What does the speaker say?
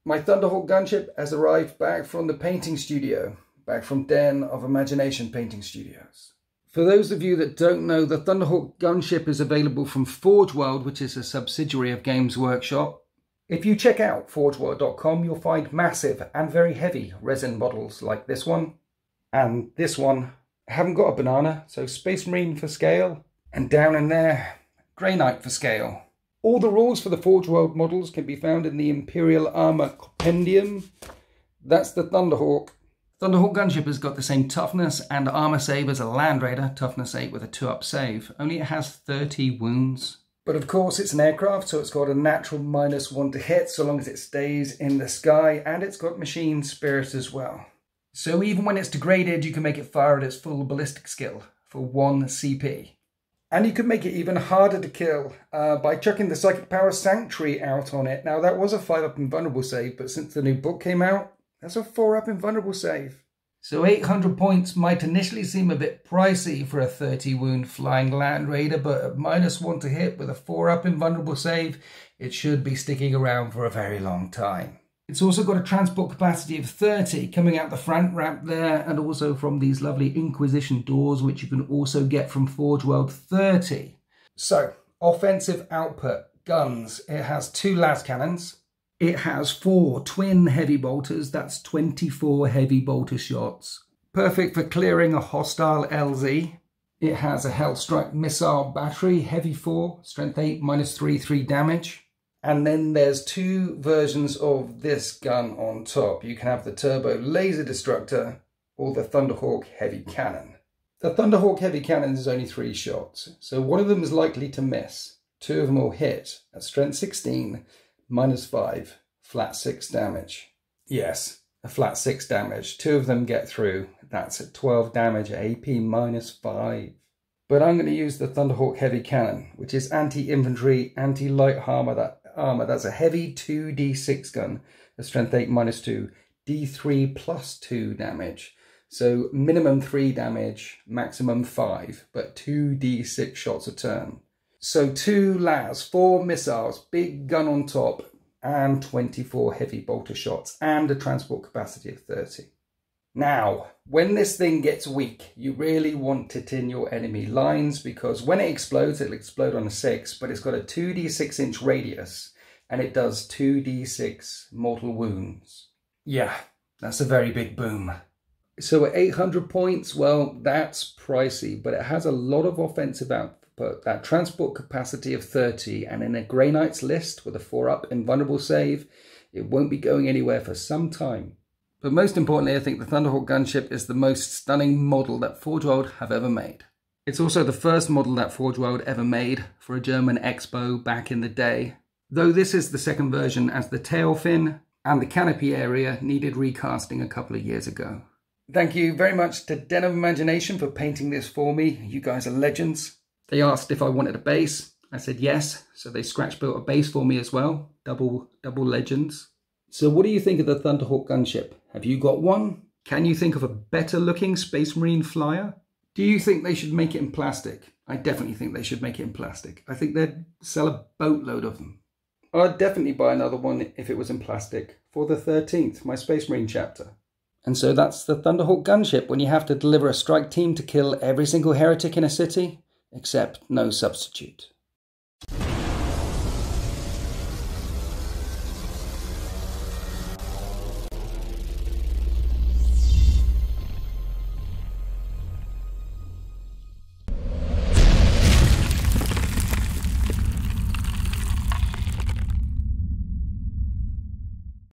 My Thunderhawk Gunship has arrived back from the painting studio, back from Den of Imagination Painting Studios. For those of you that don't know, the Thunderhawk Gunship is available from Forge World, which is a subsidiary of Games Workshop. If you check out forgeworld.com, you'll find massive and very heavy resin models like this one and this one. I haven't got a banana, so Space Marine for scale, and down in there, Grey Knight for scale. All the rules for the Forge World models can be found in the Imperial Armour Compendium. That's the Thunderhawk. Thunderhawk Gunship has got the same toughness and armour save as a Land Raider, toughness 8 with a 2-up save, only it has 30 wounds. But of course it's an aircraft, so it's got a natural -1 to hit so long as it stays in the sky, and it's got machine spirit as well. So even when it's degraded, you can make it fire at its full ballistic skill for 1 CP. And you could make it even harder to kill by chucking the Psychic Power Sanctuary out on it. Now that was a 5-up invulnerable save, but since the new book came out, that's a 4-up invulnerable save. So 800 points might initially seem a bit pricey for a 30 wound flying Land Raider, but at -1 to hit with a 4-up invulnerable save, it should be sticking around for a very long time. It's also got a transport capacity of 30 coming out the front ramp there, and also from these lovely Inquisition doors, which you can also get from Forge World 30. So, offensive output, guns. It has 2 las cannons. It has 4 twin heavy bolters, that's 24 heavy bolter shots. Perfect for clearing a hostile LZ. It has a Hellstrike missile battery, heavy 4, strength 8, -3 damage. And then there's 2 versions of this gun on top. You can have the Turbo Laser Destructor or the Thunderhawk Heavy Cannon. The Thunderhawk Heavy Cannon is only 3 shots, so one of them is likely to miss. 2 of them will hit at strength 16, -5, flat 6 damage. Yes, a flat 6 damage. 2 of them get through. That's at 12 damage at AP -5. But I'm going to use the Thunderhawk Heavy Cannon, which is anti-infantry, anti-light armor. That's a heavy 2d6 gun, a strength 8 -2, d3 +2 damage. So minimum 3 damage, maximum 5, but 2d6 shots a turn. So 2 las, 4 missiles, big gun on top, and 24 heavy bolter shots, and a transport capacity of 30. Now, when this thing gets weak, you really want it in your enemy lines, because when it explodes, it'll explode on a 6, but it's got a 2d6 inch radius, and it does 2d6 mortal wounds. Yeah, that's a very big boom. So at 800 points, well, that's pricey, but it has a lot of offensive output, that transport capacity of 30, and in a Grey Knight's list with a 4-up invulnerable save, it won't be going anywhere for some time. But most importantly, I think the Thunderhawk Gunship is the most stunning model that Forge World have ever made. It's also the first model that Forge World ever made for a German expo back in the day. Though this is the second version, as the tail fin and the canopy area needed recasting a couple of years ago. Thank you very much to Den of Imagination for painting this for me. You guys are legends. They asked if I wanted a base. I said yes, so they scratch built a base for me as well. Double legends. So what do you think of the Thunderhawk Gunship? Have you got one? Can you think of a better looking Space Marine flyer? Do you think they should make it in plastic? I definitely think they should make it in plastic. I think they'd sell a boatload of them. I'd definitely buy another one if it was in plastic for the 13th, my Space Marine chapter. And so that's the Thunderhawk Gunship when you have to deliver a strike team to kill every single heretic in a city, except no substitute.